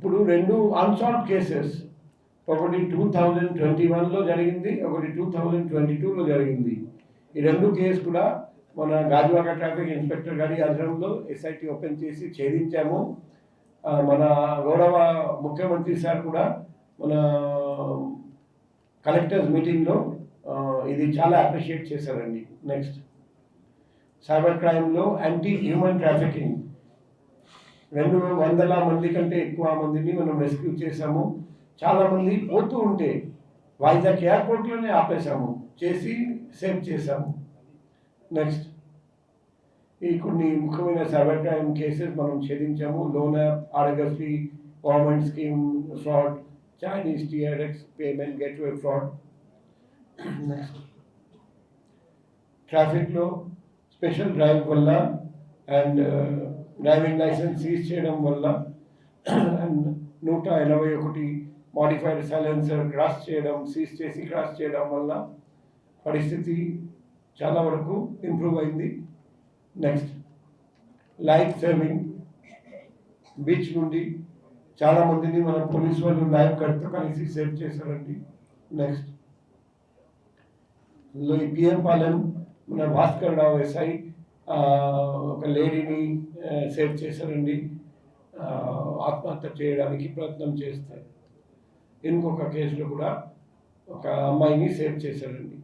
ఇప్పుడు 2 unsolved cases, ఒకటి 2021లో జరిగింది, ఒకటి 2022లో జరిగింది. ఈ 2 కేసు కూడా మన గాజువాక ట్రాఫిక్ ఇన్స్పెక్టర్ గారి ఆధ్వర్యంలో ఎస్ఐటి ఓపెన్ చేసి ఛేదించాము. మన గౌరవ ముఖ్యమంత్రి సార్ కూడా మన కలెక్టర్స్ మీటింగ్లో ఇది చాలా అప్రిషియేట్ చేశారండి. నెక్స్ట్, సైబర్ క్రైమ్లో యాంటీ హ్యూమన్ ట్రాఫికింగ్ 200 మంది కంటే ఎక్కువ మందిని మనం రెస్క్యూ చేశాము. చాలామంది పోతూ ఉంటే వైజాగ్ ఎయిర్పోర్ట్లోనే ఆపేశాము, చేసి సేవ్ చేశాము. నెక్స్ట్, ఈ కొన్ని ముఖ్యమైన సైబర్ క్రైమ్ కేసెస్ మనం ఛేదించాము. Loan app, Aarogyasri, government scheme fraud, Chinese TRX payment gateway fraud. Next, ట్రాఫిక్లో స్పెషల్ డ్రైవ్ వల్ల అండ్ డ్రైవింగ్ లైసెన్స్ సీజ్ చేయడం వల్ల అండ్ 181 మోడిఫైడ్ సైలెన్సర్ సీజ్ చేసి క్రాస్ చేయడం వల్ల పరిస్థితి చాలా వరకు ఇంప్రూవ్ అయింది. నెక్స్ట్, లైఫ్ సేవింగ్ బీచ్ నుండి చాలామందిని మన పోలీసు వాళ్ళు లైఫ్ గార్డ్తో కలిసి సేవ్ చేశారండి. నెక్స్ట్, పిఎం పాలెం మన భాస్కర్ రావు ఎస్ఐ ఒక లేడీని సేవ్ చేశారండి, ఆత్మహత్య చేయడానికి ప్రయత్నం చేస్తారు. ఇంకొక కేసులో కూడా ఒక అమ్మాయిని సేవ్ చేశారండి.